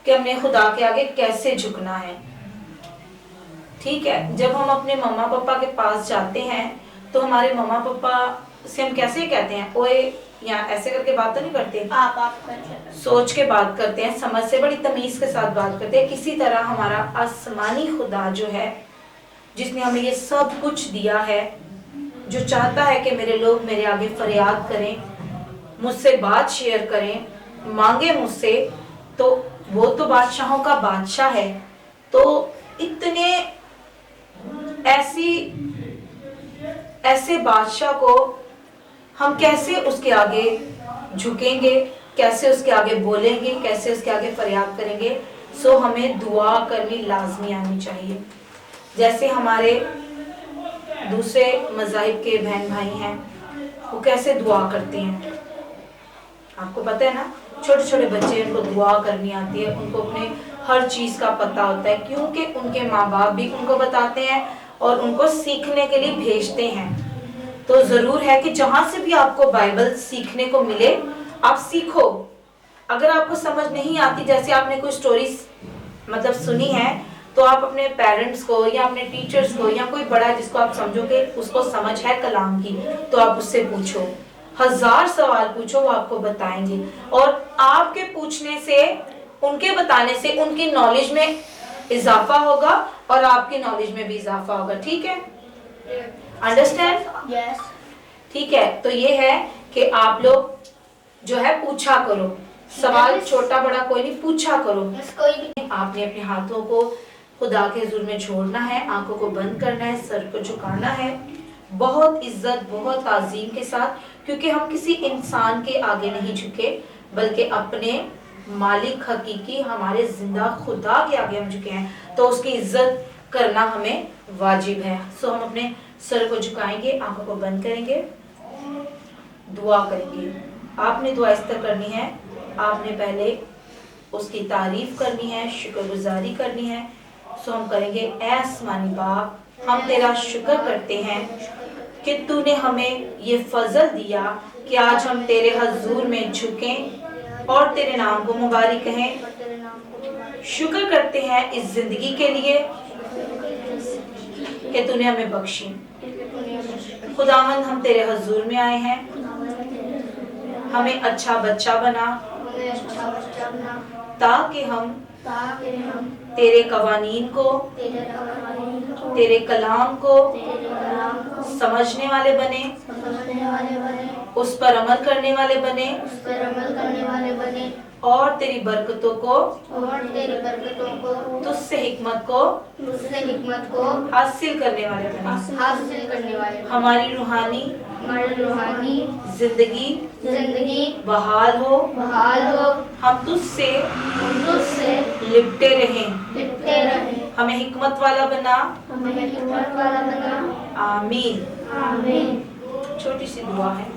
कि हमने खुदा के आगे कैसे झुकना है। ठीक है, जब हम अपने मम्मा पापा के पास जाते हैं तो हमारे मम्मा पापा से हम कैसे कहते हैं, ओए, या ऐसे करके बात तो नहीं करते, आप करते, सोच के बात करते हैं, समझ से, बड़ी तमीज के साथ बात करते हैं। किसी तरह हमारा आसमानी खुदा जो है, जिसने हमें ये सब कुछ दिया है, जो चाहता है कि मेरे लोग मेरे आगे फरियाद करें, मुझसे बात शेयर करें, मांगे मुझसे, तो वो तो बादशाहों का बादशाह है। तो इतने ऐसे बादशाह को हम कैसे उसके आगे झुकेंगे, कैसे उसके आगे बोलेंगे, कैसे उसके आगे फरियाद करेंगे। सो हमें दुआ करनी लाजमी आनी चाहिए। जैसे हमारे दूसरे मज़ाहिब के बहन भाई हैं, वो कैसे दुआ करते हैं, आपको पता है ना। छोटे छोटे बच्चे, उनको दुआ करनी आती है, उनको अपने हर चीज़ का पता होता है, क्योंकि उनके माँ बाप भी उनको बताते हैं और उनको सीखने के लिए भेजते हैं। तो ज़रूर है कि जहाँ से भी आपको बाइबल सीखने को मिले, आप सीखो। अगर आपको समझ नहीं आती, जैसे आपने कोई स्टोरी मतलब सुनी है, तो आप अपने पेरेंट्स को या अपने टीचर्स को या कोई बड़ा जिसको आप समझो कि उसको समझ है कलाम की, तो आप उससे पूछो। 1000 सवाल पूछो, वो आपको बताएंगे। और आपके पूछने से, उनके बताने से उनकी नॉलेज में इजाफा होगा और आपकी नॉलेज में भी इजाफा होगा। ठीक है, अंडरस्टैंड? यस। ठीक है, तो ये है कि आप लोग जो है पूछा करो, सवाल छोटा बड़ा कोई नहीं, पूछा करो। कोई भी आपने अपने हाथों को खुदा के हुजूर में छोड़ना है, आंखों को बंद करना है, सर को झुकाना है, बहुत इज्जत, बहुत ताजीम के साथ, क्योंकि हम किसी इंसान के आगे नहीं झुके, बल्कि अपने मालिक हकीकी, हमारे जिंदा खुदा के आगे हम झुके हैं। तो उसकी इज्जत करना हमें वाजिब है। सो हम अपने सर को झुकाएंगे, आंखों को बंद करेंगे, दुआ करेंगे। आपने दुआ इस तरह करनी है, आपने पहले उसकी तारीफ करनी है, शुक्रगुजारी करनी है। सो हम करेंगे, ऐ आसमानी बाप, हम तेरा शुक्र करते हैं कि तूने हमें ये फजल दिया कि आज हम तेरे हजूर में झुकें और तेरे नाम को मुबारक कहें। शुक्र करते हैं इस जिंदगी के लिए कि तूने हमें बख्शी। खुदावंद, हम तेरे हजूर में आए हैं, हमें अच्छा बच्चा बना ताकि हम तेरे कवानीन को, तेरे कलाम को समझने वाले बने, उस पर अमल करने वाले बने और तेरी बरकतों को, तुझसे हिकमत को हासिल करने वाले बने। हमारी रूहानी जिंदगी बहाल हो, हम तुझसे लिपटे रहें, हमें हिकमत वाला बना। आमीन। छोटी सी दुआ है।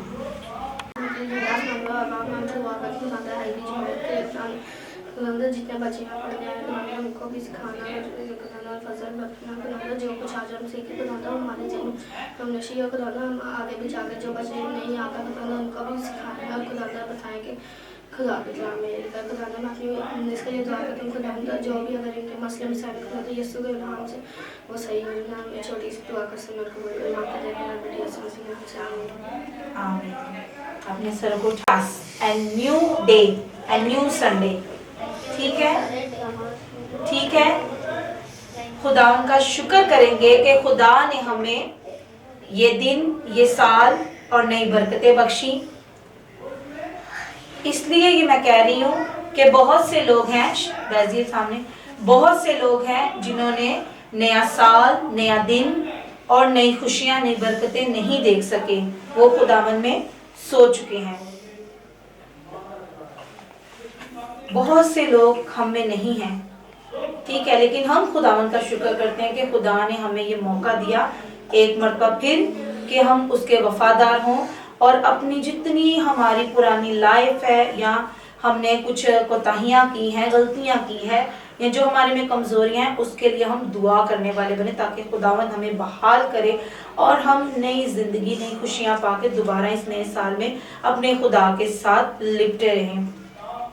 जितने बच्चे यहाँ पढ़ने आए तो उनको भी सिखाना फजल बरतना, जो कुछ आज हम सीखे तो हमारे जीवन हम नशी हो, हम आगे भी जाकर जो बच्चे नहीं आता तो उनको भी सिखाना और खुदा बताएंगे। खुदा के खुदा मैं अपनी इसके लिए दुआ करता हूँ, खुदा जो भी अगर इनके मसले में साबित करें तो यीशु के नाम से वो सही हो ना। मैं छोटी सी दुआ कर सुनकर को बोल माफ कर देना बेटी यीशु मसीह से आमीन। अपने सर को उठास, and new day and new Sunday. ठीक है, खुदा का शुक्र करेंगे कि खुदा ने हमें ये दिन, ये साल और नई बरकतें बख्शी। इसलिए ये मैं कह रही हूँ कि बहुत से लोग हैं वज़ीर सामने, बहुत से लोग हैं जिन्होंने नया साल, नया दिन और नई खुशियाँ, नई बरकतें नहीं देख सके, वो खुदावन में सो चुके हैं। बहुत से लोग हम में नहीं हैं, ठीक है, लेकिन हम खुदावन का शुक्र करते हैं कि खुदा ने हमें ये मौका दिया एक मरतबा फिर कि हम उसके वफादार हों और अपनी जितनी हमारी पुरानी लाइफ है या हमने कुछ कोताहियाँ की हैं, गलतियाँ की हैं या जो हमारे में कमज़ोरियाँ हैं, उसके लिए हम दुआ करने वाले बने ताकि खुदावंद हमें बहाल करे और हम नई ज़िंदगी, नई खुशियाँ पाके दोबारा इस नए साल में अपने खुदा के साथ लिपटे रहें।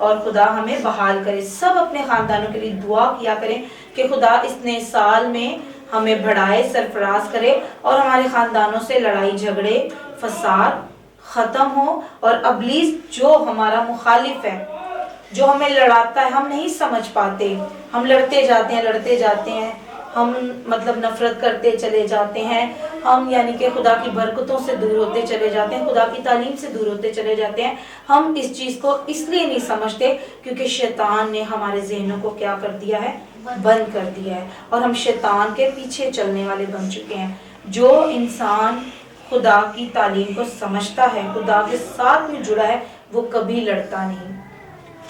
और खुदा हमें बहाल करे। सब अपने खानदानों के लिए दुआ किया करें कि खुदा इस नए साल में हमें बढ़ाए, सरफराज करे और हमारे खानदानों से लड़ाई झगड़े फसाद खत्म हो। और अबलीस जो हमारा मुखालिफ है, जो हमें लड़ाता है, हम नहीं समझ पाते, हम लड़ते जाते हैं, हम मतलब नफरत करते चले जाते हैं, हम यानी कि खुदा की बरकतों से दूर होते चले जाते हैं, खुदा की तालीम से दूर होते चले जाते हैं। हम इस चीज़ को इसलिए नहीं समझते क्योंकि शैतान ने हमारे ज़हनों को क्या कर दिया है, बंद कर दिया है, और हम शैतान के पीछे चलने वाले बन चुके हैं। जो इंसान खुदा की तालीम को समझता है, खुदा के साथ में जुड़ा है, वो कभी लड़ता नहीं,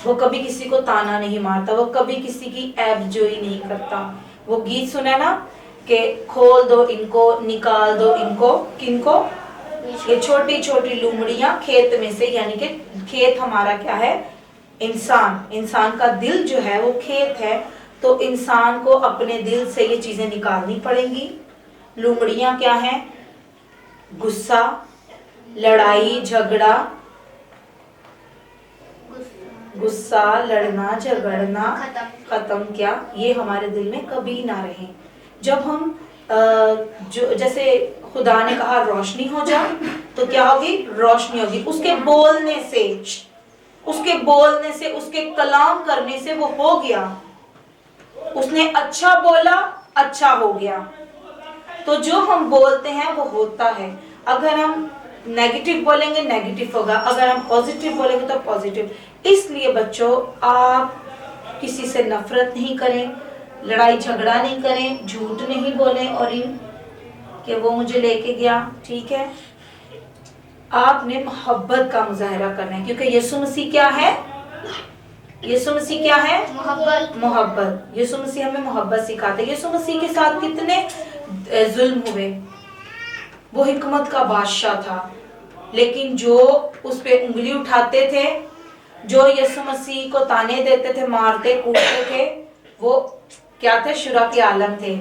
वो कभी किसी को ताना नहीं मारता, वो कभी किसी की ऐबजोई नहीं करता। वो गीत सुना ना कि खोल दो इनको, निकाल दो इनको, किनको? ये छोटी छोटी लुमड़ियां खेत में से, यानी कि खेत हमारा क्या है, इंसान का दिल जो है वो खेत है। तो इंसान को अपने दिल से ये चीजें निकालनी पड़ेंगी। लुमड़ियां क्या हैं? गुस्सा, लड़ाई झगड़ा, गुस्सा, लड़ना झगड़ना खत्म क्या, ये हमारे दिल में कभी ना रहे। जब हम जो जैसे खुदा ने कहा रोशनी हो जा, तो क्या होगी? रोशनी होगी। उसके बोलने से, उसके कलाम करने से वो हो गया। उसने अच्छा बोला, अच्छा हो गया। तो जो हम बोलते हैं वो होता है। अगर हम नेगेटिव बोलेंगे नेगेटिव होगा, अगर हम पॉजिटिव बोलेंगे तो पॉजिटिव। इसलिए बच्चों, आप किसी से नफरत नहीं करें, लड़ाई झगड़ा नहीं करें, झूठ नहीं बोलें और इन कि वो मुझे लेके गया, ठीक है। आपने मोहब्बत का मुजाहरा करना है, क्योंकि यीशु मसीह क्या है? यीशु मसीह क्या है? मोहब्बत। यीशु मसीह हमें मोहब्बत सिखाते हैं। यीशु मसीह के साथ कितने जुल्म हुए। वो हिकमत का बादशाह था, लेकिन जो उस पे उंगली उठाते थे, जो यीशु मसीह को ताने देते थे, मारते कूटते थे, वो क्या थे? शुरा के आलम थे।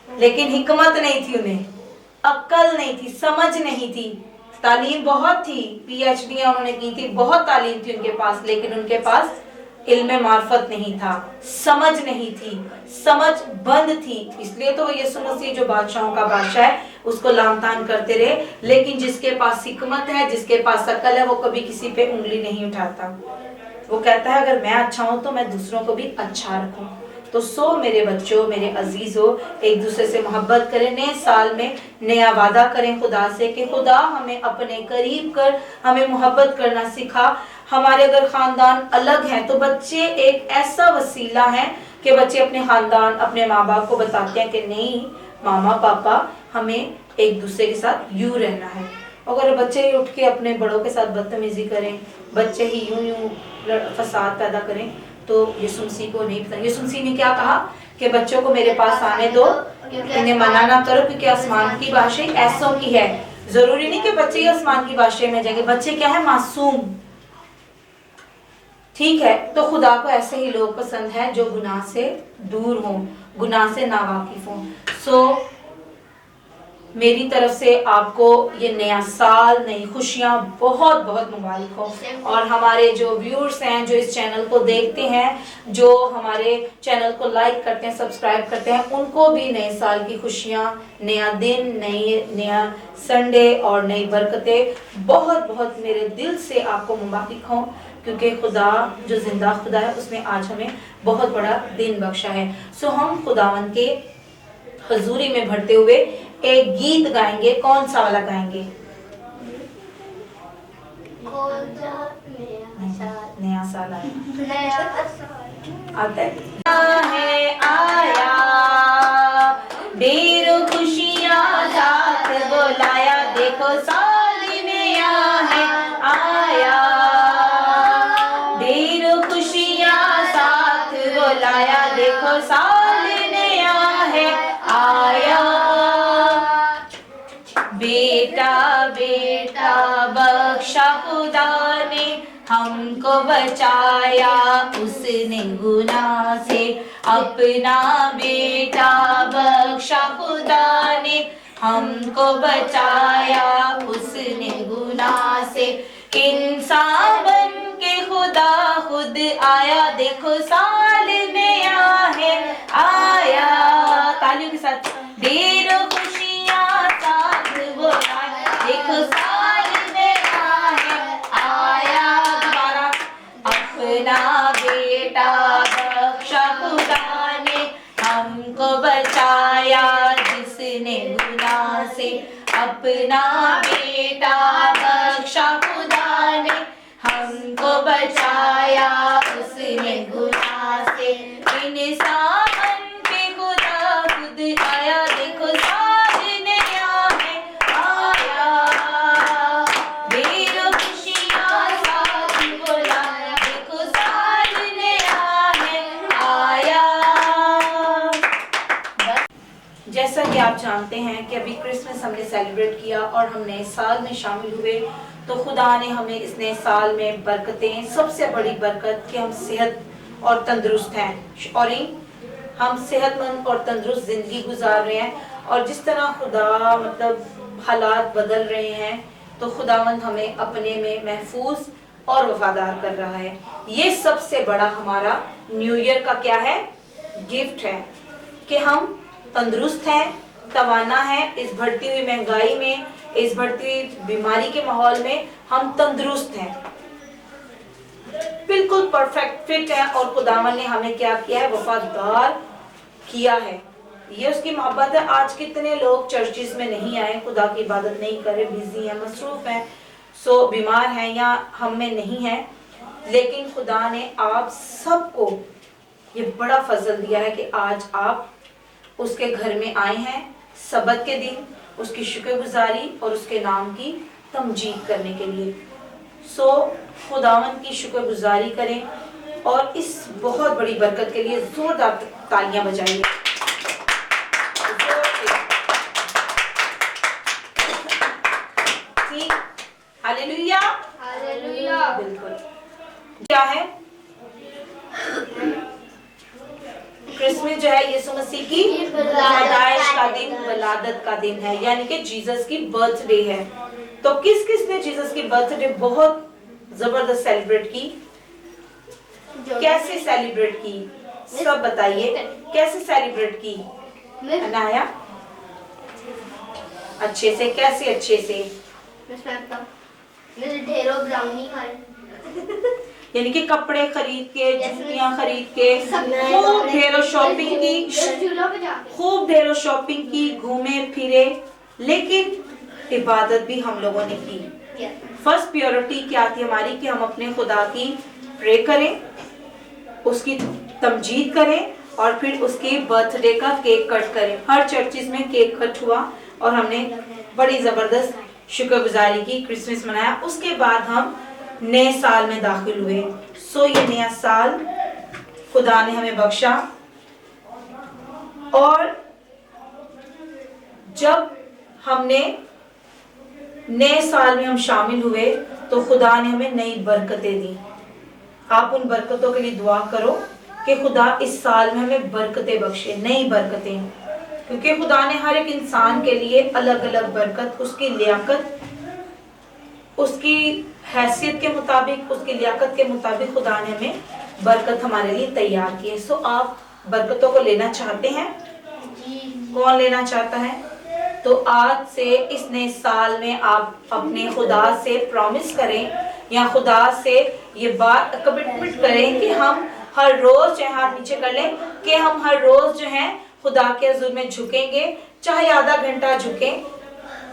लेकिन हिकमत नहीं थी उन्हें, अक्ल नहीं थी, समझ नहीं थी। तालीम बहुत थी, PhD उन्होंने की थी, बहुत तालीम थी उनके पास, लेकिन उनके पास इल्म मार्फत नहीं था, समझ नहीं थी, समझ बंद थी। इसलिए तो यीशु मसीह जो बादशाहों का बादशाह है, उसको लामतान करते रहे। लेकिन जिसके पास हिकमत है, जिसके पास अकल है, वो कभी किसी पे उंगली नहीं उठाता। वो कहता है अगर मैं अच्छा हूं तो मैं दूसरों को भी अच्छा रखूं। तो मेरे बच्चों, मेरे अजीजों, एक दूसरे से मोहब्बत करें। नए साल में नया वादा करें खुदा से कि खुदा हमें अपने करीब कर, हमें मोहब्बत करना सिखा। हमारे अगर खानदान अलग हैं तो बच्चे एक ऐसा वसीला है कि बच्चे अपने खानदान, अपने माँ बाप को बताते हैं कि नहीं मामा पापा, हमें एक दूसरे के साथ यूं रहना है। अगर बच्चे उठ के अपने बड़ों के साथ बदतमीजी करें, बच्चे ही यूं फसाद पैदा करें, तो यीशु मसीह को नहीं पसंद। यीशु मसीह ने क्या कहा कि बच्चों को मेरे पास आने दो, इन्हें मना ना करो, क्योंकि आसमान की बादशाही ऐसों की है। जरूरी नहीं कि बच्चे ही आसमान की बादशाही में जाएंगे। बच्चे क्या है? मासूम, ठीक है। तो खुदा को ऐसे ही लोग पसंद है जो गुनाह से दूर हों, गुनाह से नावाकिफ हों। मेरी तरफ से आपको ये नया साल, नई खुशियां बहुत बहुत मुबारक हो। और हमारे जो व्यूअर्स हैं, जो इस चैनल को देखते हैं, जो हमारे चैनल को लाइक करते हैं, सब्सक्राइब करते हैं, उनको भी नए साल की खुशियां, नया दिन, नया संडे और नई बरकतें बहुत बहुत मेरे दिल से आपको मुबारक हों, क्योंकि खुदा जो जिंदा खुदा है, उसने आज हमें बहुत बड़ा दिन बख्शा है। हम खुदावन के हजूरी में भरते हुए एक गीत गाएंगे। कौन सा वाला गाएंगे? नया साल आता है, आया ढेरों खुशियां साथ बुलाया, देखो साल नया है आया, ढेरों खुशियां साथ बुलाया, देखो साल नया है आया। बेटा बेटा बख्शा खुदा ने, हमको बचाया उसने गुनाह से, अपना बेटा बख्शा खुदा ने, हमको बचाया उसने गुनाह से। इंसान बन के खुदा खुद आया, देखो साल नया है आया। तालियों के साथ ढेरों खुशियाँ साथ वो लाए, देखो साल नया है आया। दोबारा अपना बेटा बख्शा खुदा ने, हमको बचाया जिसने गुनाह से। अपना बेटा बख्शा खुदा ने, हमको बचाया उसने गुनाह से। इंसान पे खुदा खुद आया, देखो साज नया है आया। ढेरों खुशियाँ साथ वो लाया, देखो साज नया है आया। जैसा कि आप जानते हैं कि अभी क्रिसमस हमने सेलिब्रेट किया और हम नए साल में शामिल हुए, तो खुदा ने हमें इस नए साल में बरकतें, सबसे बड़ी बरकत कि हम सेहत और तंदुरुस्त हैं और हम सेहतमंद और तंदुरुस्त ज़िंदगी गुजार रहे हैं। और जिस तरह खुदा मतलब हालात बदल रहे हैं, तो खुदावंद हमें अपने में महफूज और वफादार कर रहा है। ये सबसे बड़ा हमारा न्यू ईयर का क्या है, गिफ्ट है कि हम तंदुरुस्त हैं, तवाना है। इस बढ़ती हुई महंगाई में, इस बढ़ती हुई बीमारी के माहौल में हम तंदुरुस्त हैं, बिल्कुल परफेक्ट फिट हैं। और खुदावन ने हमें क्या किया है, वफादार किया है। ये उसकी मोहब्बत है। आज कितने लोग चर्चिस में नहीं आए, खुदा की इबादत नहीं करे, बिजी हैं, मसरूफ हैं, सो बीमार हैं या हम में नहीं है। लेकिन खुदा ने आप सबको ये बड़ा फजल दिया है कि आज आप उसके घर में आए हैं सबत के दिन, उसकी शुक्रगुजारी और उसके नाम की तमजीद करने के लिए। सो खुदावन की शुक्रगुजारी करें और इस बहुत बड़ी बरकत के लिए जोरदार तालियां बजाइए। ठीक, हालेलुया हालेलुया। बिल्कुल। क्या है क्रिसमस जो है यीशु मसीह की पैदाइश का दिन, वलादत का दिन है, यानी कि जीसस की बर्थडे है। तो किस किस ने जीसस की बर्थडे बहुत जबरदस्त सेलिब्रेट की, कैसे सेलिब्रेट की, सब बताइए कैसे सेलिब्रेट की। अनाया अच्छे से, कैसे अच्छे से, मैंने ढेरों ब्राउनी खाए, यानी कि कपड़े खरीद के, जूतियां खरीद के, खूब ढेरों शॉपिंग की, खूब ढेरों शॉपिंग की, घूमे फिरे, लेकिन इबादत भी हम लोगों ने की। फर्स्ट प्योरिटी क्या थी हमारी कि हम अपने खुदा की प्रे करें, उसकी तमजीद करें और फिर उसकी बर्थडे का केक कट करें। हर चर्चिस में केक कट हुआ और हमने बड़ी जबरदस्त शुक्रगुजारी की, क्रिसमस मनाया। उसके बाद हम नए साल में दाखिल हुए। सो ये नया साल खुदा ने हमें बख्शा और जब हमने नए साल में हम शामिल हुए तो खुदा ने हमें नई बरकतें दी। आप उन बरकतों के लिए दुआ करो कि खुदा इस साल में हमें बरकतें बख्शे, नई बरकतें, क्योंकि खुदा ने हर एक इंसान के लिए अलग अलग बरकत, उसकी लियाकत, उसकी हैसियत के मुताबिक, उसकी लियाकत के मुताबिक खुदा ने हमें बरकत हमारे लिए तैयार की है। सो आप बरकतों को लेना चाहते हैं? कौन लेना चाहता है? तो आज से इस नए साल में आप अपने खुदा से प्रॉमिस करें या खुदा से ये बात कमिटमेंट करें कि हम हर रोज, चाहे हाथ नीचे कर लें, कि हम हर रोज जो है खुदा के हुजूर में झुकेंगे, चाहे आधा घंटा झुकें।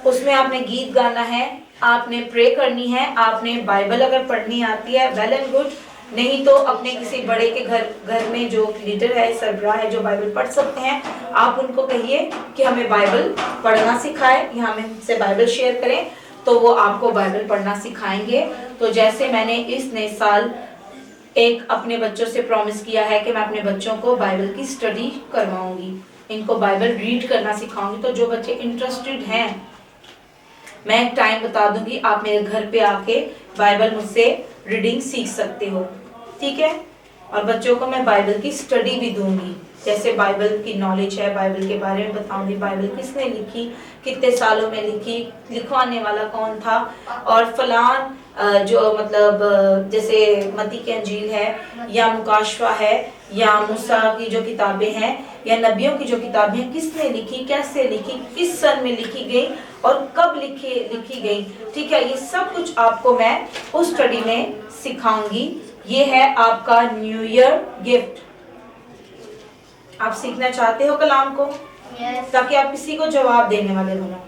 उसमें आपने गीत गाना है, आपने प्रे करनी है, आपने बाइबल अगर पढ़नी आती है वेल एंड गुड, नहीं तो अपने किसी बड़े के घर में जो लीडर है, सरबराह है, जो बाइबल पढ़ सकते हैं, आप उनको कहिए कि हमें बाइबल पढ़ना सिखाए या हमें हमसे बाइबल शेयर करें, तो वो आपको बाइबल पढ़ना सिखाएंगे। तो जैसे मैंने इस नए साल एक अपने बच्चों से प्रॉमिस किया है कि मैं अपने बच्चों को बाइबल की स्टडी करवाऊंगी, इनको बाइबल रीड करना सिखाऊंगी। तो जो बच्चे इंटरेस्टेड हैं, मैं एक टाइम बता दूंगी, आप मेरे घर पे आके बाइबल मुझसे रीडिंग सीख सकते हो, ठीक है? और बच्चों को मैं बाइबल की स्टडी भी दूंगी। जैसे बाइबल की नॉलेज है, बाइबल के बारे में बताऊंगी, बाइबल किसने लिखी, कितने सालों में लिखी, लिखवाने वाला कौन था, और फलान जो मतलब जैसे मत्ती की अंजील है या मुकाशवा है या मूसा की जो किताबें हैं या नबियों की जो किताबें हैं, किसने लिखी, कैसे लिखी, किस सन में लिखी गई और कब लिखी गई। ठीक है, ये सब कुछ आपको मैं उस स्टडी में सिखाऊंगी। ये है आपका न्यू ईयर गिफ्ट। आप सीखना चाहते हो कलाम को, ताकि आप किसी को जवाब देने वाले बनो,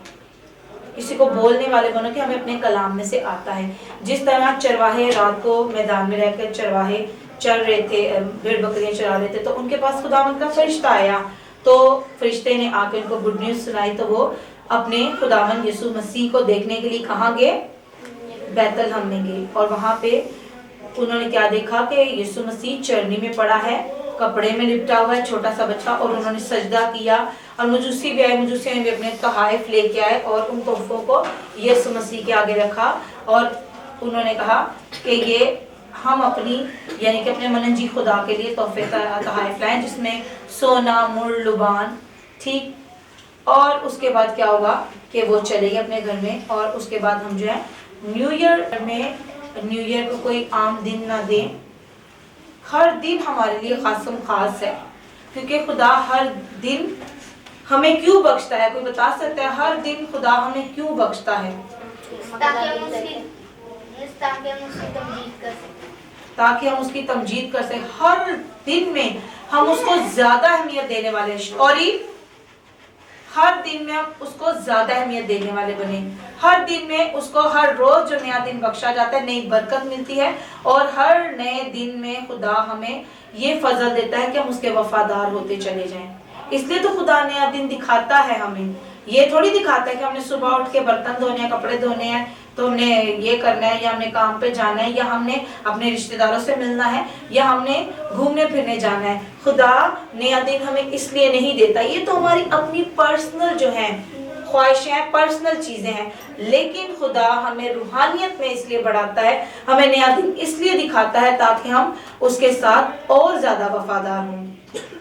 किसी को बोलने वाले बनो कि हमें अपने कलाम में से आता है। जिस तरह चरवाहे रात को मैदान में रहकर चरवाहे चल रहे थे, भेड़ बकरियां चरा रहे थे, तो उनके पास खुदावंद का फरिश्ता आया, तो फरिश्ते ने आकर उनको गुड न्यूज सुनाई। तो वो अपने खुदावंद यीशु मसीह को देखने के लिए कहाँ गए? बैतलहम में गए। और वहां पे उन्होंने क्या देखा कि यीशु मसीह चरनी में पड़ा है, कपड़े में लिपटा हुआ है, छोटा सा बच्चा, और उन्होंने सजदा किया। और मजूसी भी आए, मजूसियों ने भी अपने तोहफे लेके आए और उन तोहफों को यीशु मसीह के आगे रखा और उन्होंने कहा कि ये हम अपनी यानी कि अपने मनंजी खुदा के लिए तोहफे तोहफे लाएं, जिसमें सोना, मुर, लुबान। ठीक, और उसके बाद क्या होगा कि वो चले गए अपने घर में। और उसके बाद हम जो है न्यू ईयर को कोई आम दिन ना दें। हर दिन हमारे लिए खास है, क्योंकि खुदा हर दिन हमें क्यों बख्शता है? कोई बता सकता है हर दिन खुदा हमें क्यों बख्शता है? ताकि हम उसकी तमजीद कर सकें। ताकि हम उसकी तमजीद कर सकें। हर दिन में हम उसको ज्यादा अहमियत देने वाले हैं, और हर दिन में हम उसको ज्यादा अहमियत देने वाले बने। हर दिन में उसको, हर रोज जो नया दिन बख्शा जाता है, नई बरकत मिलती है, और हर नए दिन में खुदा हमें ये फजल देता है कि हम उसके वफादार होते चले जाएं। इसलिए तो खुदा नया दिन दिखाता है हमें, ये थोड़ी दिखाता है कि हमने सुबह उठ के बर्तन धोने हैं, कपड़े धोने हैं, तो हमने ये करना है, या हमने काम पे जाना है, या हमने अपने रिश्तेदारों से मिलना है, या हमने घूमने फिरने जाना है। खुदा नया दिन हमें इसलिए नहीं देता। ये तो हमारी अपनी पर्सनल जो है ख्वाहिशें हैं, पर्सनल चीजें हैं, लेकिन खुदा हमें रूहानियत में इसलिए बढ़ाता है, हमें नया दिन इसलिए दिखाता है ताकि हम उसके साथ और ज्यादा वफादार हों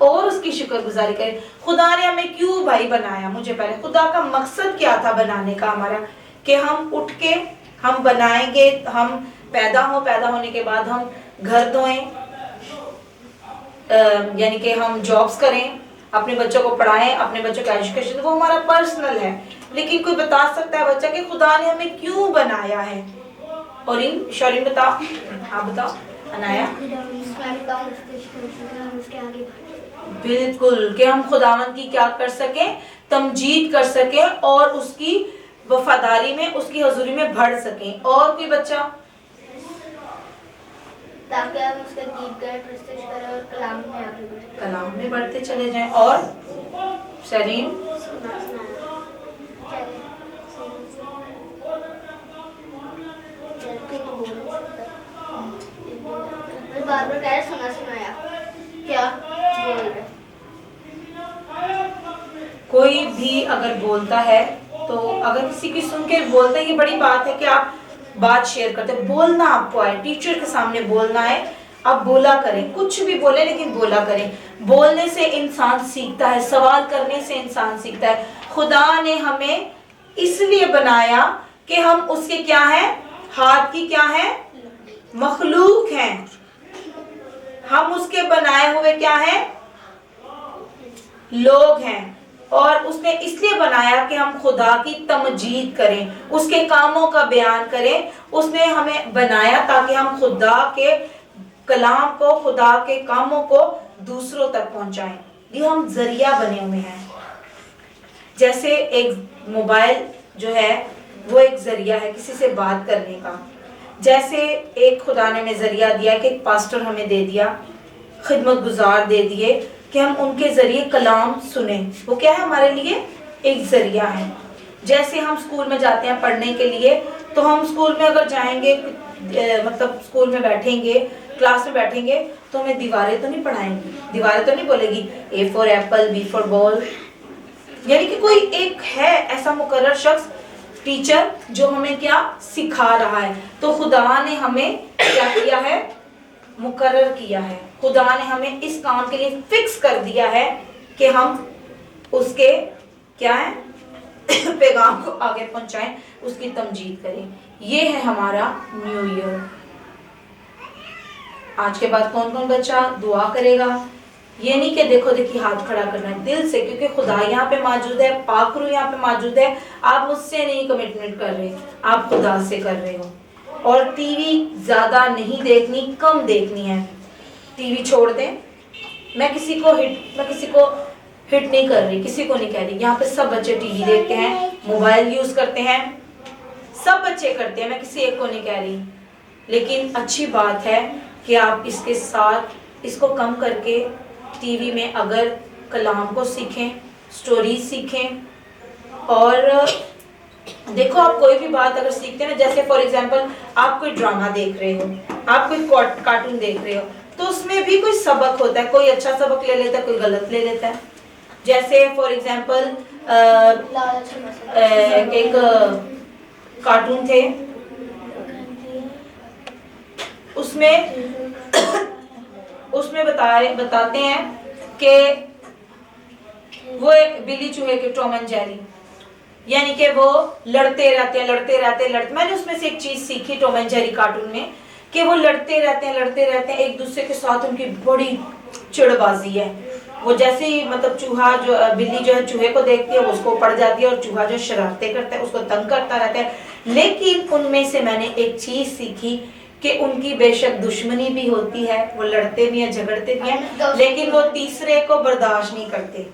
और उसकी शुक्रगुजारी करें। खुदा ने हमें क्यों भाई बनाया? मुझे पहले खुदा का मकसद क्या था बनाने का हमारा, कि हम उठ के हम बनाएंगे, हम पैदा होने के बाद हम घर धोएं, यानी कि हम जॉब्स करें, अपने बच्चों को पढ़ाएं, अपने बच्चों का एजुकेशन, वो हमारा पर्सनल है। लेकिन कोई बता सकता है बच्चा कि खुदा ने हमें क्यों बनाया है? और इन शौरीन बता, आप बताओ अनाया। बिल्कुल, कि हम खुदावंद की क्या कर सकें? तमजीद कर सकें और उसकी वफादारी में, उसकी हजूरी में बढ़ सकें। और कोई बच्चा? ताकि हम उसका गीत गाए, प्रस्तुत करें और कलाम में बढ़ते चले जाएं। और शरीम? बार-बार कह रहे सुनाया क्या बोल रहे? कोई भी अगर बोलता है, तो अगर किसी की सुन के बोलते हैं, ये बड़ी बात है कि आप बात शेयर करते हैं। बोलना आपको आए, टीचर के सामने बोलना है, आप बोला करें, कुछ भी बोले लेकिन बोला करें। बोलने से इंसान सीखता है, सवाल करने से इंसान सीखता है। खुदा ने हमें इसलिए बनाया कि हम उसके क्या हैं? हाथ की क्या हैं? मखलूक हैं। हम उसके बनाए हुए क्या हैं? लोग हैं। और उसने इसलिए बनाया कि हम खुदा की तमजीद करें, उसके कामों का बयान करें। उसने हमें बनाया ताकि हम खुदा के कलाम को, खुदा के कामों को दूसरों तक पहुंचाएं। ये हम जरिया बने हुए हैं। जैसे एक मोबाइल जो है वो एक जरिया है किसी से बात करने का। जैसे एक खुदा ने हमें जरिया दिया कि एक पास्टर हमें दे दिया, खिदमत गुजार दे दिए कि हम उनके जरिए कलाम सुने। वो क्या है? हमारे लिए एक जरिया है। जैसे हम स्कूल में जाते हैं पढ़ने के लिए, तो हम स्कूल में अगर जाएंगे, मतलब स्कूल में बैठेंगे, क्लास में बैठेंगे, तो हमें दीवारें तो नहीं पढ़ाएंगी, दीवारें तो नहीं बोलेगी A for Apple, B for ball. यानी कि कोई एक है ऐसा मुकर्रर शख्स, टीचर, जो हमें क्या सिखा रहा है। तो खुदा ने हमें क्या किया है? मुकर्रर किया है, खुदा ने हमें इस काम के लिए फिक्स कर दिया है कि हम उसके क्या है पैगाम को आगे पहुंचाएं, उसकी तमजीद करें। ये है हमारा न्यू ईयर। आज के बाद कौन कौन बच्चा दुआ करेगा? ये नहीं कि देखो देखी हाथ खड़ा करना है, दिल से, क्योंकि खुदा यहाँ पे मौजूद है, पाक रूह यहाँ पे मौजूद है। आप मुझसे नहीं कमिटमेंट कर रहे, आप खुदा से कर रहे हो। और टीवी ज्यादा नहीं देखनी, कम देखनी है। टीवी छोड़ दें। मैं किसी को हिट नहीं कर रही, किसी को नहीं कह रही। यहाँ पे सब बच्चे टीवी देखते हैं, मोबाइल यूज करते हैं, सब बच्चे करते हैं, मैं किसी एक को नहीं कह रही। लेकिन अच्छी बात है कि आप इसके साथ इसको कम करके टीवी में अगर कलाम को सीखें, स्टोरीज सीखें। और देखो, आप कोई भी बात अगर सीखते हैं ना, जैसे फॉर एग्जांपल आप कोई ड्रामा देख रहे हो, आप कोई कार्टून देख रहे हो, तो उसमें भी कोई सबक होता है। कोई अच्छा सबक ले लेता है, कोई गलत ले लेता है। जैसे फॉर एग्जांपल एक कार्टून थे, उसमें बताते हैं कि वो एक बिल्ली चूहे के टॉम एंड जेरी, यानी कि वो लड़ते रहते। मैंने उसमें से एक चीज सीखी टॉम एंड जेरी कार्टून में, कि वो लड़ते रहते हैं एक दूसरे के साथ। उनकी बड़ी चिड़बाजी है। वो जैसे ही मतलब चूहा जो बिल्ली जो है चूहे को देखती है, वो उसको पड़ जाती है, और चूहा जो शरारतें करता है उसको तंग करता रहता है। लेकिन उनमें से मैंने एक चीज सीखी कि उनकी बेशक दुश्मनी भी होती है, वो लड़ते भी हैं, झगड़ते भी हैं, लेकिन वो तीसरे को बर्दाश्त नहीं करते।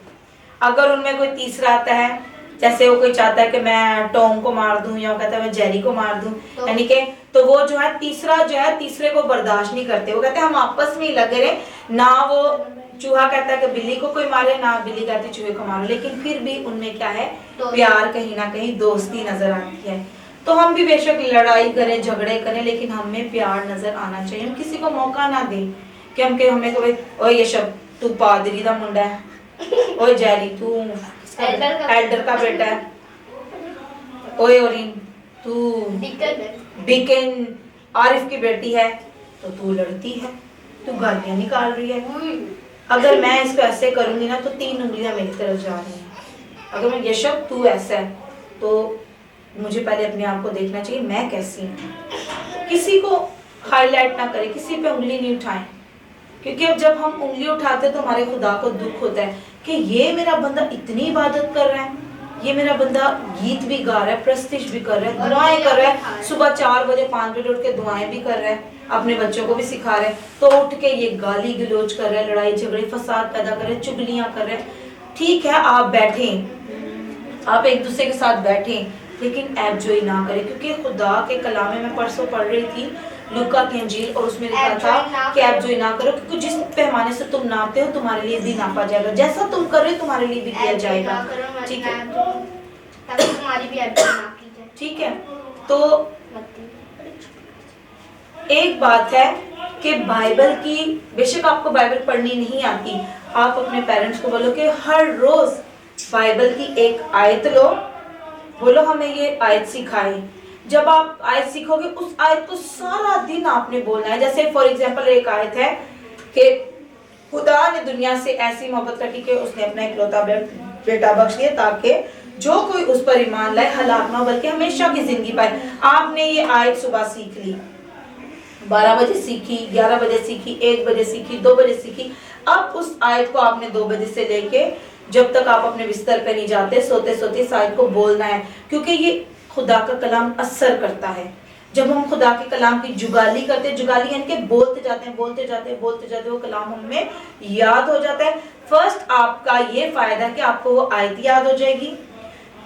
अगर उनमें कोई तीसरा आता है, जैसे वो कोई चाहता है कि मैं टॉम को मार दूं, या वो कहता है मैं जेरी को मार दूं, यानी कि तो वो जो है तीसरे को बर्दाश्त नहीं करते। वो कहते हैं हम आपस में ही लगे रहे, ना वो चूहा कहता है कि बिल्ली को कोई मारे, ना बिल्ली कहती है चूहे को मारो, लेकिन फिर भी उनमें क्या है, प्यार, कहीं ना कहीं दोस्ती नजर आती है। तो हम भी बेशक लड़ाई करें, झगड़े करें, लेकिन हमें प्यार नजर आना चाहिए। हम किसी को मौका ना दें कि हमें कोई ओए ये शब्द तू पादरी दा मुंडा है, ओए जेरी तू एल्डर का बेटा है, ओए ओरिन तू डिकन आरिफ की बेटी है, तो तू लड़ती है, तू गालियां निकाल रही है। अगर मैं इसको ऐसे करूंगी ना, तो 3 उंगलियां मेरी तरफ जा रही हैं। अगर मैं ये शब्द तू ऐसा है, तो मुझे पहले अपने आप को देखना चाहिए मैं कैसी हूँ। किसी को हाईलाइट ना करें, किसी पे उंगली नहीं उठाएं, क्योंकि अब जब हम उंगली उठाते हैं तो हमारे खुदा को दुख होता है कि ये मेरा बंदा इतनी इबादत कर रहा है, ये मेरा बंदा गीत भी गा रहा है, प्रस्तिश भी कर रहा है, दुआएं कर रहा है, सुबह 4 बजे 5 बजे उठ के दुआएं भी कर रहा है, अपने बच्चों को भी सिखा रहा है, तो उठ के ये गाली गलोच कर रहा है, लड़ाई झगड़े फसाद पैदा कर रहे हैं, चुगलियां कर रहे हैं। ठीक है, आप बैठें, आप एक दूसरे के साथ बैठें, लेकिन ऐबजोई ना करें, क्योंकि खुदा के कलाम में मैं परसों पढ़ रही थी लूका की इंजील, और उसमें लिखा था कि ऐबजोई ना करो, क्योंकि जिस पैमाने से तुम नापते हो तुम्हारे लिए भी नापा जाएगा, जैसा तुम कर रहे हो तुम्हारे लिए भी किया जाएगा। ठीक है, ताकि तुम्हारी भी ऐबजोई ना की जाए। ठीक है। तो एक बात है कि बाइबल की, बेशक आपको बाइबल पढ़नी नहीं आती, आप अपने पेरेंट्स को बोलो कि हर रोज बाइबल की एक आयत लो, बोलो हमें ये आयत सिखाए। जब आप आयत सीखोगे, उस आयत को सारा दिन आपने बोलना है। जैसे फॉर एग्जांपल एक आयत है कि खुदा ने दुनिया से ऐसी मोहब्बत रखी कि उसने अपना इकलौता बेटा बख्श दिया, ताकि जो कोई उस पर ईमान लाए हलाक ना हो, बल्कि हमेशा की जिंदगी पाए। आपने ये आयत सुबह सीख ली, 12 बजे सीखी, 11 बजे सीखी, 1 बजे सीखी, 2 बजे सीखी। अब उस आयत को आपने 2 बजे से लेके जब तक आप अपने बिस्तर पे नहीं जाते, सोते सोते इस आयत को बोलना है, क्योंकि ये खुदा का कलाम असर करता है। जब हम खुदा के कलाम की जुगाली करते हैं, जुगाली यानी कि बोलते जाते हैं, वो कलाम हमें याद हो जाता है। फर्स्ट आपका ये फायदा है कि आपको वो आयत याद हो जाएगी,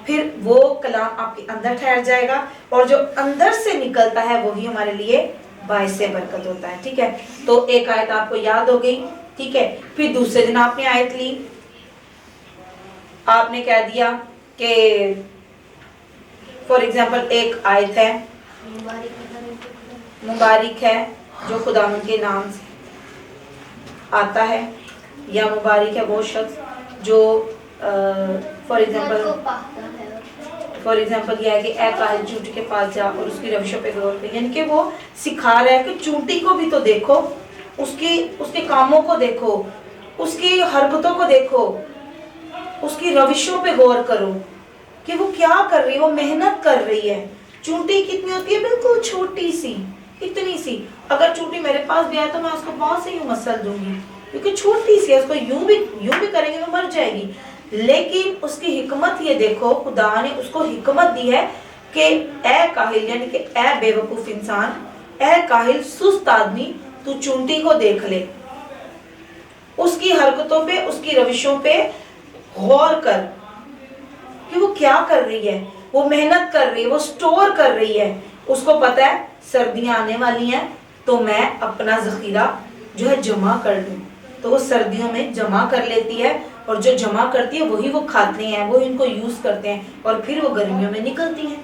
फिर वो कलाम आपके अंदर ठहर जाएगा, और जो अंदर से निकलता है वही हमारे लिए बाइसे बरकत होता है। ठीक है, तो एक आयत आपको याद हो गई, ठीक है। फिर दूसरे दिन आपने आयत ली, आपने कह दिया कि फॉर एग्जाम्पल एक आयत है, मुबारक है जो खुदावंद के नाम से आता है, या मुबारक है वो शख्स जो फॉर एग्जाम्पल यह है कि ए काहिल चूंटी के पास जा और उसकी रविशों पे गौर कर, यानी कि वो सिखा रहा है कि चूंटी को भी तो देखो, उसकी उसके कामों को देखो, उसकी हरकतों को देखो, उसकी रविशों पे गौर करो कि वो क्या कर रही है, वो मेहनत कर रही है। चूंटी कितनी होती है, बिल्कुल छोटी सी, इतनी सी। अगर चूंटी मेरे पास भी आए तो मैं उसको पाँव से यूं मसल दूंगी, क्योंकि छोटी सी है, उसको यूं भी करेंगे तो मर जाएगी। लेकिन उसकी हिकमत ये देखो, खुदा ने उसको हिकमत दी है कि ए काहिल, यानी कि ए बेवकूफ इंसान, ए काहिल सुस्त आदमी, तू चूंटी को देख ले, उसकी हरकतों पे, उसकी रविशों पे गौर कर कि वो क्या कर रही है। वो मेहनत कर रही है, वो स्टोर कर रही है। उसको पता है सर्दियां आने वाली हैं तो मैं अपना जखीरा जो है जमा कर लूं, तो वो सर्दियों में जमा कर लेती है, और जो जमा करती है वही वो खाते हैं, वो इनको यूज करते हैं, और फिर वो गर्मियों में निकलती हैं।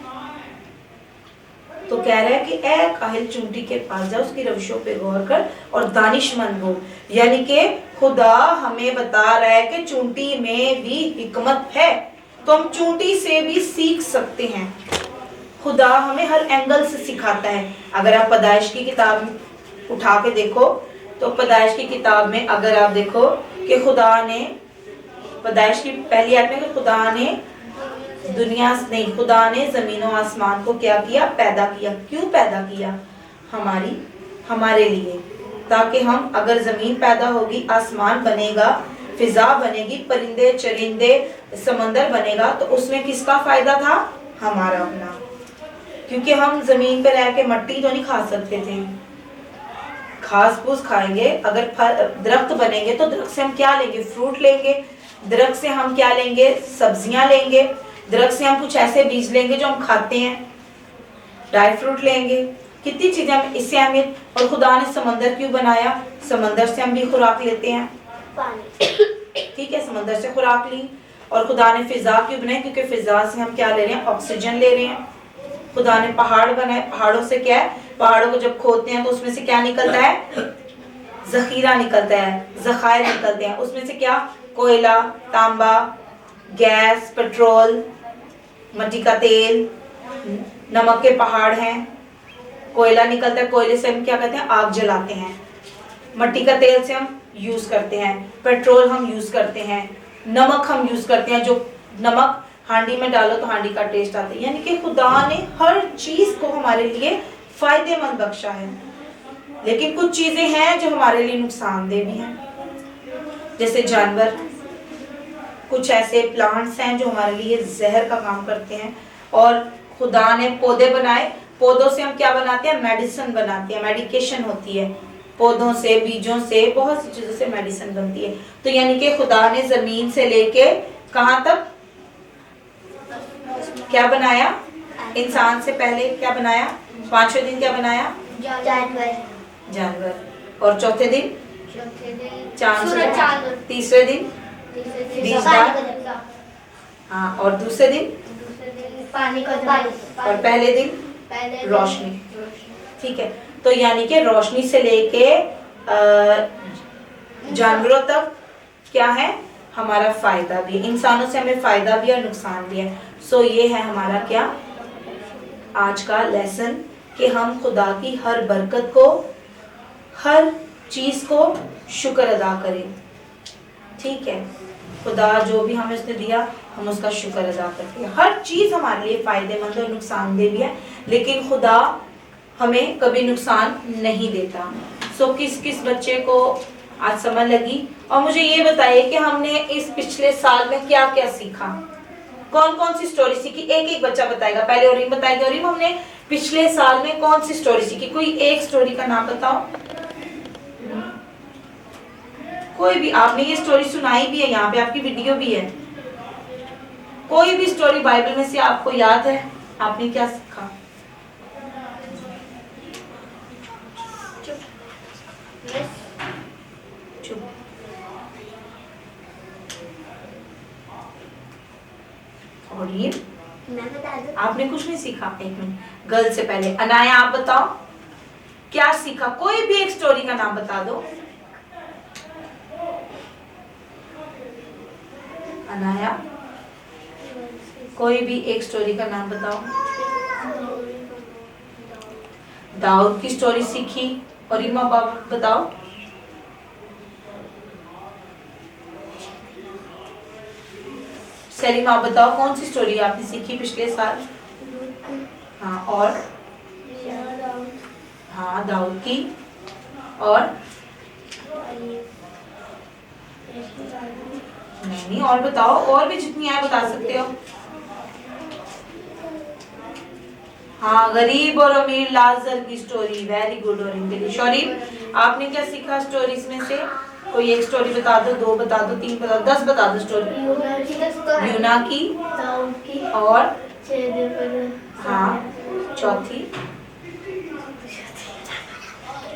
तो कह रहा है कि ए काहिल, चूंटी के पास जा, उसकी रविशों पे गौर कर और दानिशमंद हो। यानी कि खुदा हमें बता रहा है कि चूंटी में भी हिकमत है, तो हम चूंटी से भी सीख सकते हैं। खुदा हमें हर एंगल से सिखाता है। अगर आप पैदाइश की किताब उठा के देखो तो पैदाइश की किताब में अगर आप देखो कि खुदा ने पैदाइश की पहली आयत में, खुदा ने खुदा ने जमीन और आसमान को क्या किया, पैदा किया। क्यों पैदा किया? हमारे लिए, ताकि हम, अगर जमीन पैदा होगी, आसमान बनेगा, फिजा बनेगी, परिंदे चरिंदे, समंदर बनेगा, तो उसमें किसका फायदा था? हमारा अपना। क्योंकि हम जमीन पे रह के मट्टी तो नहीं खा सकते थे, घास फूस खाएंगे। अगर दरख्त बनेंगे तो दरख्त से हम क्या लेंगे? फ्रूट लेंगे। दरख्त से हम क्या लेंगे? सब्जियां लेंगे। दरख्त से हम कुछ ऐसे बीज लेंगे जो हम खाते हैं, ड्राई फ्रूट लेंगे, कितनी चीजें हम इससे हमें। और खुदा ने समंदर क्यों बनाया? समंदर से हम भी खुराक लेते हैं, ठीक है, समंदर से खुराक ली। और खुदा ने फिजा क्यों बनाई? क्योंकि फिजा से हम क्या ले रहे हैं? ऑक्सीजन ले रहे हैं। खुदा ने पहाड़ बनाए, पहाड़ों से क्या है? पहाड़ों को जब खोदते हैं तो उसमें से क्या निकलता है? जखीरा निकलता है, जखायर निकलते हैं। उसमें से क्या? कोयला, तांबा, गैस, पेट्रोल, मिट्टी का तेल, नमक के पहाड़ हैं, कोयला निकलता है। कोयले से हम क्या करते हैं? आग जलाते हैं। मिट्टी का तेल से हम यूज करते हैं, पेट्रोल हम यूज करते हैं, नमक हम यूज करते हैं। जो नमक हांडी में डालो तो हांडी का टेस्ट आता है। यानी कि खुदा ने हर चीज को हमारे लिए फायदेमंद बख्शा है। लेकिन कुछ चीजें हैं जो हमारे लिए नुकसानदेह भी हैं, जैसे जानवर, कुछ ऐसे प्लांट्स हैं जो हमारे लिए जहर का काम करते हैं। और खुदा ने पौधे बनाए, पौधों से हम क्या बनाते हैं? मेडिसिन बनाते हैं, मेडिकेशन होती है। पौधों से, बीजों से, बहुत सी चीजों से मेडिसिन बनती है। तो यानी कि खुदा ने जमीन से लेके कहाँ तक क्या बनाया? इंसान से पहले क्या बनाया? पांचवें दिन क्या बनाया? जानवर। और चौथे दिन चांद। तीसरे दिन बीजदार, हाँ। और दूसरे दिन पानी का। और पहले दिन रोशनी, ठीक है। तो यानी कि रोशनी से लेके जानवरों तक क्या है? हमारा फायदा भी, इंसानों से हमें फायदा भी और नुकसान भी है। सो ये है हमारा क्या आज का लेसन, कि हम खुदा की हर बरकत को, हर चीज को शुक्र अदा करें, ठीक है। खुदा जो भी हमें उसने दिया हम उसका शुक्र अदा करते हैं। हर चीज हमारे लिए फायदेमंद और नुकसानदेह भी है, लेकिन खुदा हमें कभी नुकसान नहीं देता। सो किस किस बच्चे को आज समझ लगी? और मुझे ये बताइए कि हमने इस पिछले साल में क्या क्या सीखा, कौन कौन सी स्टोरी सीखी? एक एक बच्चा बताएगा। पहले ओरीम बताएगी। ओरीम, हमने पिछले साल में कौन सी स्टोरी सीखी? कोई एक स्टोरी का नाम बताओ। कोई भी, आपने ये स्टोरी सुनाई भी है, यहाँ पे आपकी वीडियो भी है। कोई भी स्टोरी बाइबल में से आपको याद है? आपने क्या सीखा? चुप। और ये आपने कुछ नहीं सीखा? एक मिनट, गर्ल से पहले अनाया आप बताओ क्या सीखा? कोई भी एक स्टोरी का नाम बता दो। अनाया, कोई भी एक स्टोरी का नाम बताओ। दाऊद की स्टोरी सीखी। और इमा बाबा बताओ। सलीम आप बताओ कौन सी स्टोरी आपने सीखी पिछले साल? हाँ और हाँ दाऊद की और नहीं और बताओ, और भी जितनी आए बता सकते हो। हाँ गरीब और अमीर लाजर की स्टोरी, वेरी गुड। और इनके लिए शरीफ आपने क्या सीखा स्टोरीज में से? कोई एक स्टोरी बता दो, 2 बता दो, 3 बता दो, 10 बता दो स्टोरी। यूना की और हाँ चौथी,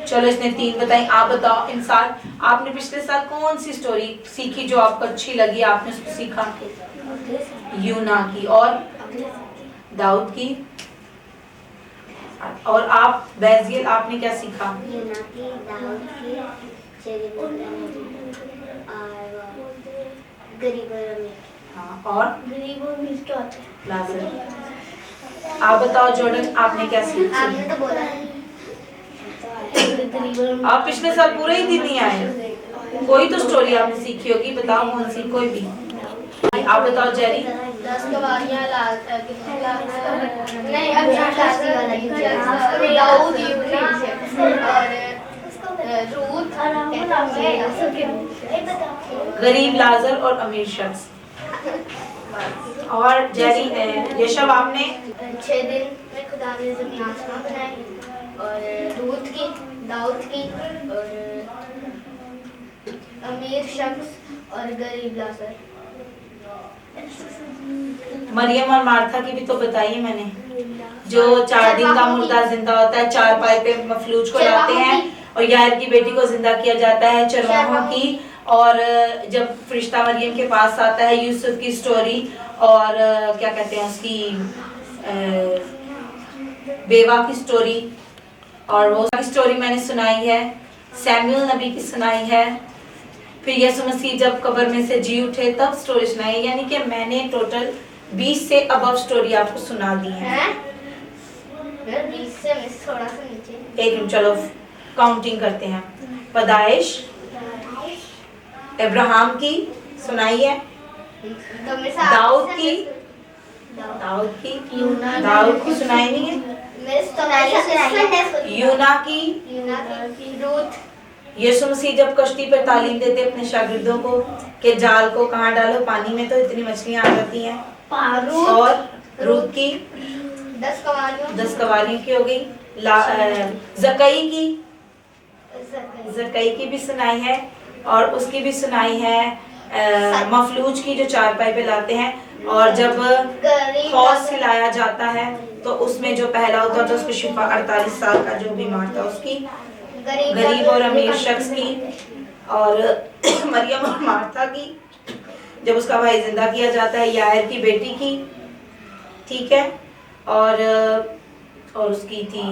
चलो इसने 3 बताई। आप बताओ इंसान आपने पिछले साल कौन सी स्टोरी सीखी जो आपको अच्छी लगी, आपने उसको सीखा? यूना की और दाऊद की। और आप बैजियल आपने क्या सीखा? यूना की, दाऊद की, और गरीब और अमीर। हाँ और गरीब और अमीर क्या होता है? लाजर। आप बताओ जॉर्डन आपने क्या सीखा? आपने तो बोला है। आप पिछले साल पूरे ही दिन नहीं आए, कोई तो स्टोरी आपने सीखी होगी, बताओ कौन सी, कोई भी। आप बताओ जेरी। 10 कवारियां नहीं अब शादी वाला दाऊद रूथ गरीब लाजर और अमीर शख्स। और जेरी यशव आपने 6 दिन में खुदा ने ज़मीन आसमान बनाए, और रूथ की, दाऊद की, और अमीर शख्स और गरीब लाजर। मरियम और मार्था की भी तो बताइए मैंने, जो 4 दिन का मुर्दा जिंदा होता है, 4 पाए पे मफलूज को लाते हैं और यार की बेटी को जिंदा किया जाता है, चरवाहों की। और जब फरिश्ता मरियम के पास आता है, यूसुफ की स्टोरी, और क्या कहते हैं उसकी बेवा की स्टोरी, और वो स्टोरी मैंने सुनाई है, सैमुअल नबी की सुनाई है, फिर यीशु मसीह जब कब्र में से जी उठे तब स्टोरी सुनाई। यानी कि मैंने टोटल 20 से अबव स्टोरी आपको सुना दी है। 20 से मिस थोड़ा सा नीचे। एक मिनट चलो काउंटिंग करते हैं। पैदाइश अब्राहम की सुनाई है, दाऊद की दाऊद की सुनाई नहीं है, यूना की, रूथ, यीशु मसीह जब कश्ती पर तालीम देते अपने शागिर्दों को कि जाल को कहाँ डालो पानी में तो इतनी मछलियां आ जाती हैं, और रूथ की 10 कवारियों की हो गई। जकई की भी सुनाई है, और उसकी भी सुनाई है मफलूज की जो 4 पाई पे लाते हैं, और जब हौस खिलाया जाता है तो उसमें जो पहला होता था उसको शिफा 48 साल का जो बीमार था उसकी, गरीब और अमीर शख्स की, और मरियम और मार्था की जब उसका भाई जिंदा किया जाता है, यायर की बेटी की, ठीक है, और उसकी थी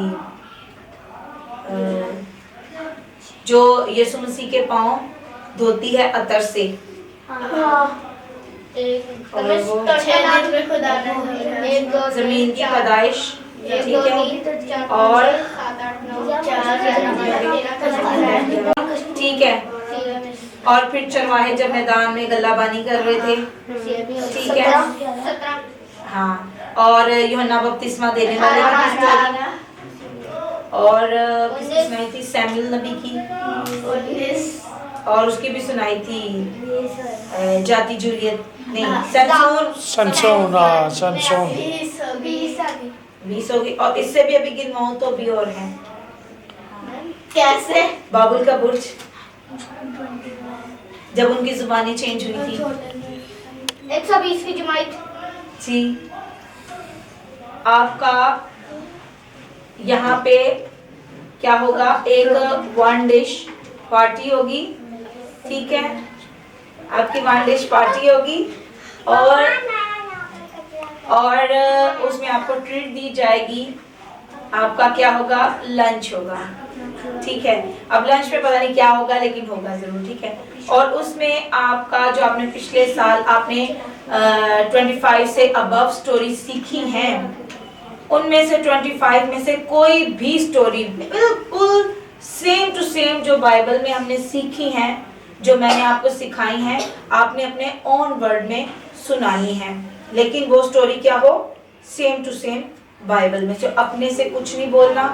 जो यीशु मसीह के पाँव धोती है अतर से, जमीन की पैदाइश, ठीक है, और ठीक है, और फिर चरवाहे जब मैदान में गल्लाबानी कर रहे थे, ठीक है, हाँ, और यूहन्ना बपतिस्मा देने वाले की स्टोरी, और किसकी सुनाई थी? सैमुअल नबी की, और उसकी भी सुनाई थी जाति जूलियत नहीं सनसोन 20 होगी, और इससे भी अभी गिनवाऊं तो भी और है। कैसे? बाबुल का बुर्ज, जब उनकी जुबानी चेंज हुई थी, 120 की जमात जी। आपका यहाँ पे क्या होगा, एक 1 डिश पार्टी होगी, ठीक है, आपकी 1 डिश पार्टी होगी, और उसमें आपको ट्रीट दी जाएगी, आपका क्या होगा, लंच होगा, ठीक है। अब लंच में पता नहीं क्या होगा लेकिन होगा जरूर, ठीक है। और उसमें आपका जो आपने पिछले साल आपने 25 से अबव स्टोरी सीखी हैं, उनमें से 25 में से कोई भी स्टोरी बिल्कुल सेम टू सेम जो बाइबल में हमने सीखी हैं, जो मैंने आपको सिखाई हैं, आपने अपने ओन वर्ड में सुनानी है, लेकिन वो स्टोरी क्या हो, सेम टू सेम बाइबल में, जो अपने से कुछ नहीं बोलना,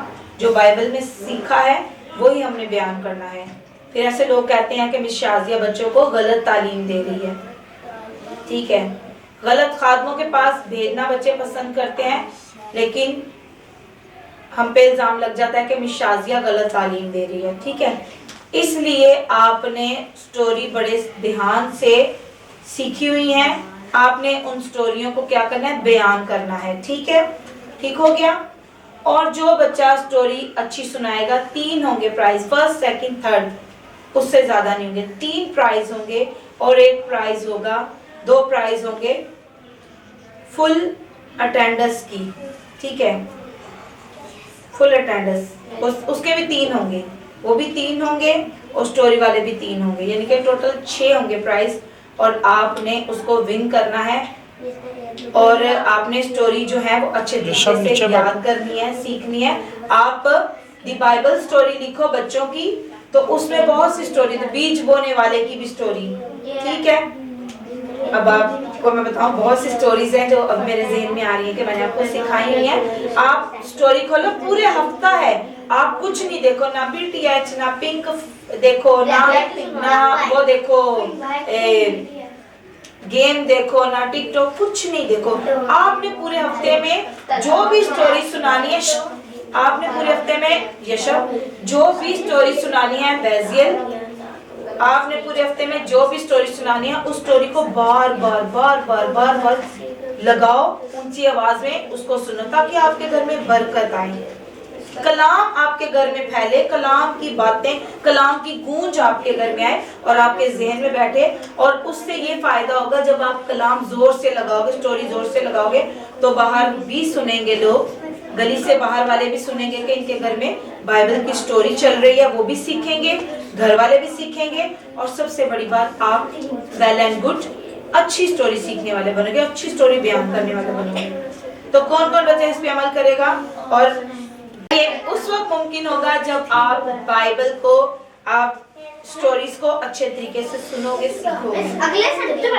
जो बाइबल में सीखा है वही हमने बयान करना है। फिर ऐसे लोग कहते हैं कि मिस शाजिया बच्चों को गलत तालीम दे रही है। ठीक है, गलत खादमों के पास भेजना बच्चे पसंद करते हैं, लेकिन हम पे इल्जाम लग जाता है कि मिस शाजिया गलत तालीम दे रही है। ठीक है, इसलिए आपने स्टोरी बड़े ध्यान से सीखी हुई है, आपने उन स्टोरियों को क्या करना है, बयान करना है। ठीक है, ठीक हो गया। और जो बच्चा स्टोरी अच्छी सुनाएगा, 3 होंगे प्राइज, फर्स्ट सेकंड थर्ड, उससे ज्यादा नहीं होंगे, 3 प्राइज होंगे और 1 प्राइज होगा, 2 प्राइज होंगे फुल अटेंडेंस की। ठीक है, फुल अटेंडेंस, उसके भी 3 होंगे, वो भी 3 होंगे और स्टोरी वाले भी 3 होंगे, यानी कि टोटल 6 होंगे प्राइस। और आपने उसको विन करना है और आपने स्टोरी जो है वो अच्छे तरीके से याद करनी है, सीखनी है। आप दी बाइबल स्टोरी लिखो बच्चों की, तो उसमें बहुत सी स्टोरी, तो बीज बोने वाले की भी स्टोरी। ठीक है, अब आपको मैं बताऊं, बहुत सी स्टोरीज हैं जो अब मेरे ज़हन में आ रही है कि मैंने आपको सिखाई नहीं है। आप स्टोरी खोलो, पूरे हफ्ता है, आप कुछ नहीं देखो, ना BTH, ना पिंक देखो, ना वो देखो, गेम देखो, ना टिकटॉक, कुछ नहीं देखो। आपने पूरे हफ्ते में जो भी स्टोरी सुनानी है, आपने पूरे हफ्ते में यशव जो भी स्टोरी सुनानी है, बेजियल, आपने पूरे हफ्ते में जो भी स्टोरी सुनानी है, उस स्टोरी को बार बार बार बार बार बार लगाओ, ऊंची आवाज में उसको सुनो, ताकि आपके घर में बरकत आए, कलाम आपके घर में फैले, कलाम की बातें, कलाम की गूंज आपके घर में आए और आपके जहन में बैठे। और उससे ये फायदा होगा, जब आप कलाम जोर से लगाओगे, स्टोरी जोर से लगाओगे, तो बाहर भी सुनेंगे लोग, गली से बाहर वाले भी सुनेंगे कि इनके घर में बाइबल की स्टोरी चल रही है, वो भी सीखेंगे, घर वाले भी सीखेंगे। और सबसे बड़ी बात, आप वेल एंड गुड अच्छी स्टोरी सीखने वाले बनोगे, अच्छी स्टोरी बयान करने वाले बनोगे। तो कौन कौन बच्चे इस पे अमल करेगा? और ये उस वक्त मुमकिन होगा जब आप बाइबल को, आप स्टोरीज को अच्छे तरीके से सुनोगे, सीखोगे। अगले संडे